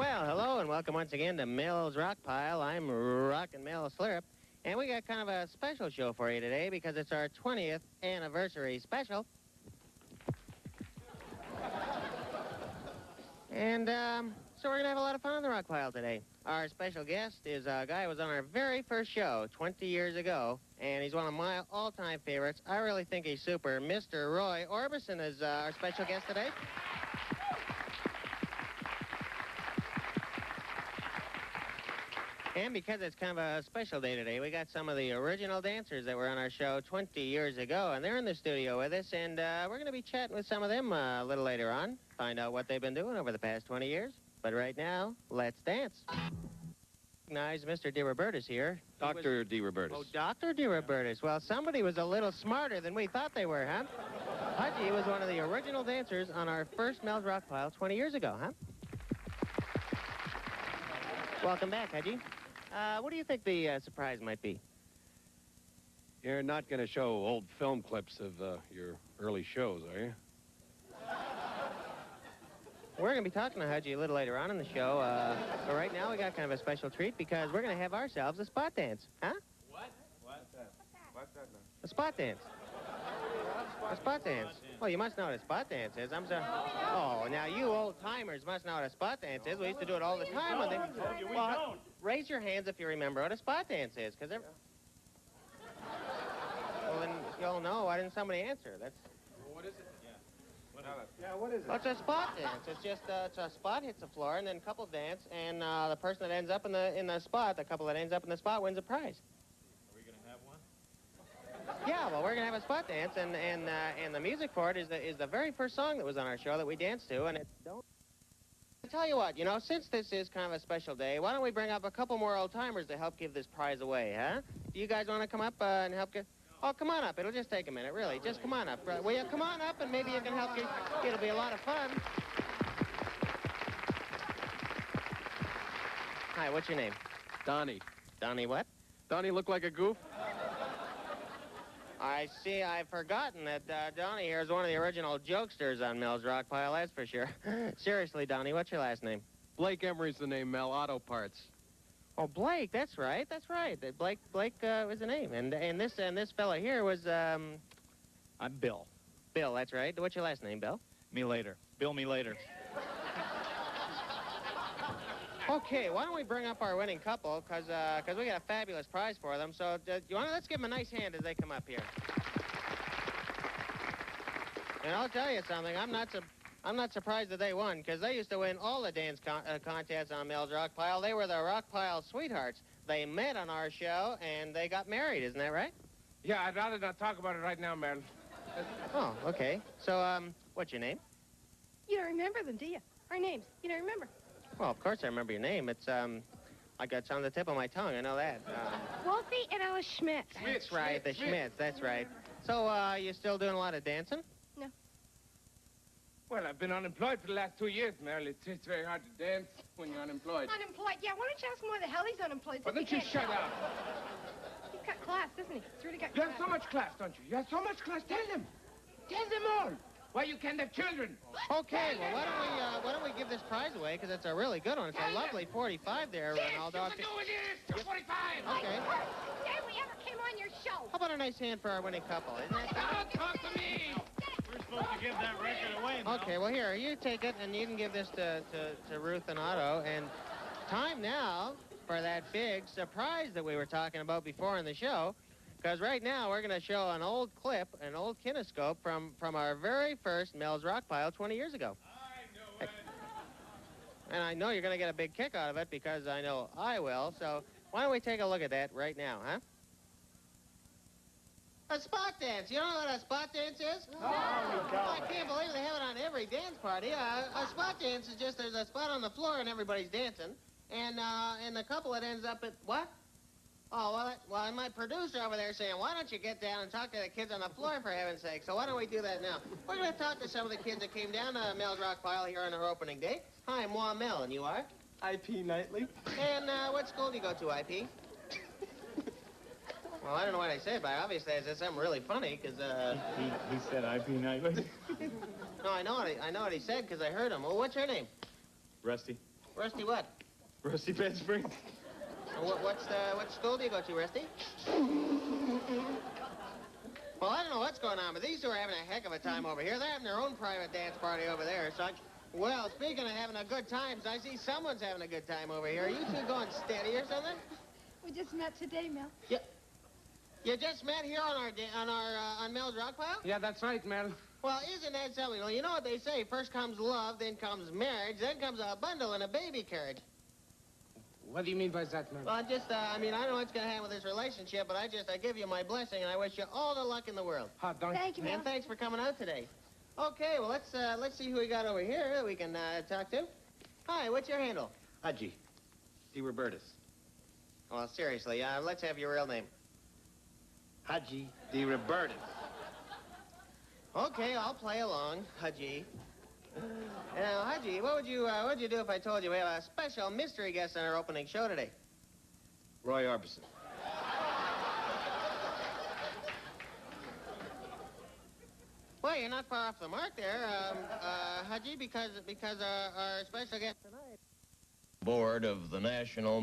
Well, hello and welcome once again to Mel's Rock Pile. I'm Rockin' Mel Slurp, and we got kind of a special show for you today because it's our 20th anniversary special. And so we're going to have a lot of fun on the Rock Pile today. Our special guest is a guy who was on our very first show 20 years ago, and he's one of my all-time favorites. I really think he's super. Mr. Roy Orbison is our special guest today. And because it's kind of a special day today, we got some of the original dancers that were on our show 20 years ago, and they're in the studio with us, and we're going to be chatting with some of them a little later on, find out what they've been doing over the past 20 years. But right now, let's dance. Recognize Mr. DeRobertis here. Dr. DeRobertis. Oh, Dr. DeRobertis. Well, somebody was a little smarter than we thought they were, huh? Hudgy was one of the original dancers on our first Mel's Rock Pile 20 years ago, huh? Welcome back, Hudgy. What do you think the surprise might be? You're not going to show old film clips of your early shows, are you? We're going to be talking to Hudgy a little later on in the show, but right now we got kind of a special treat because we're going to have ourselves a spot dance, huh? What? What's that? What's that now? A spot dance. A spot dance. Well, you must know what a spot dance is. I'm sorry. Oh, now you old-timers must know what a spot dance is. We used to do it all the time. When they... We don't. Raise your hands if you remember what a spot dance is, because well, then you'll know. Why didn't somebody answer? That's... Well, what is it? Yeah. What is it? Well, it's a spot dance. It's just it's a spot hits the floor, and then a couple dance, and the person that ends up in the spot, the couple that ends up in the spot, wins a prize. Are we gonna have one? Yeah, well, we're gonna have a spot dance, and the music for it is the very first song that was on our show that we danced to, and it don't. I tell you what, you know, since this is kind of a special day, why don't we bring up a couple more old-timers to help give this prize away, huh? Do you guys want to come up and help get... Oh, come on up. It'll just take a minute, really. Just come on up. Will you come on up, and maybe you can help get... It'll be a lot of fun. Hi, what's your name? Donnie. Donnie what? Donnie look like a goof? I see. I've forgotten that Donnie here is one of the original jokesters on Mel's Rock Pile, that's for sure. Seriously, Donnie, what's your last name? Blake Emery's the name, Mel. Auto Parts. Oh, Blake, that's right. Blake was the name. And this fella here was, I'm Bill. Bill, that's right. What's your last name, Bill? Me later. Bill me later. Okay, why don't we bring up our winning couple, because we got a fabulous prize for them. So let's give them a nice hand as they come up here. And I'll tell you something, I'm not surprised that they won, because they used to win all the dance contests on Mel's Rock Pile. They were the Rock Pile sweethearts. They met on our show, and they got married, isn't that right? Yeah, I'd rather not talk about it right now, man. Oh, okay. So, what's your name? You don't remember them, do you? Our names. You don't remember. Well, of course I remember your name. It's, it's on the tip of my tongue. I know that. Wolfie and Alice Schmidt. That's right, the Schmidts. That's right. So, you still doing a lot of dancing? No. Well, I've been unemployed for the last 2 years, Mel. It's very hard to dance when you're unemployed. Unemployed? Yeah, why don't you ask him why the hell he's unemployed? Why don't you shut up? He's got class, doesn't he? He's really got You class. have so much class, don't you? You have so much class. Tell them. Tell them all. Why you can't have children. Okay, well, why don't we give this prize away, because it's a really good one. It's a lovely 45 there, Ronaldo. Yes, you can do it, yes. 45. Okay. Day we ever came on your show. How about a nice hand for our winning couple, isn't that Don't talk to me. We're supposed to give that record away, Mel. Okay, well, here, you take it, and you can give this to Ruth and Otto. And time now for that big surprise that we were talking about before in the show, because right now we're going to show an old clip, an old kinescope from our very first Mel's Rock Pile 20 years ago. I know it. And I know you're going to get a big kick out of it, because I know I will. So why don't we take a look at that right now, huh? A spot dance. You don't know what a spot dance is? No, we don't. I can't believe they have it on every dance party. A spot dance is just there's a spot on the floor and everybody's dancing. And the couple that ends up at, what? Oh, well, my producer over there saying, why don't you get down and talk to the kids on the floor, for heaven's sake? So why don't we do that now? We're going to talk to some of the kids that came down to Mel's Rock Pile here on our opening day. Hi, moi Mel, and you are? IP Nightly. And what school do you go to, IP? Well, I don't know what I said, but obviously I said something really funny, because, He said IP Nightly. No, I know what he said, because I heard him. Well, what's your name? Rusty. Rusty what? Rusty Bed Springs. What school do you go to, Rusty? Well, I don't know what's going on, but these two are having a heck of a time over here. They're having their own private dance party over there, so well, speaking of having a good time, I see someone's having a good time over here. Are you two going steady or something? We just met today, Mel. You just met here on Mel's Rock Pile? Yeah, that's right, Mel. Well, isn't that something? Well, you know what they say. First comes love, then comes marriage, then comes a bundle and a baby carriage. What do you mean by that, Mel? Well, I don't know what's going to happen with this relationship, but I give you my blessing, and I wish you all the luck in the world. Thank you, Mel. And thanks for coming out today. Okay, well, let's see who we got over here that we can talk to. Hi, what's your handle? Haji. D. Robertus. Well, seriously, let's have your real name. Haji D. Robertus. Okay, I'll play along, Haji. Now, Haji, what would you do if I told you we have a special mystery guest on our opening show today? Roy Orbison. Well, you're not far off the mark there, Haji, because our special guest tonight. Board of the National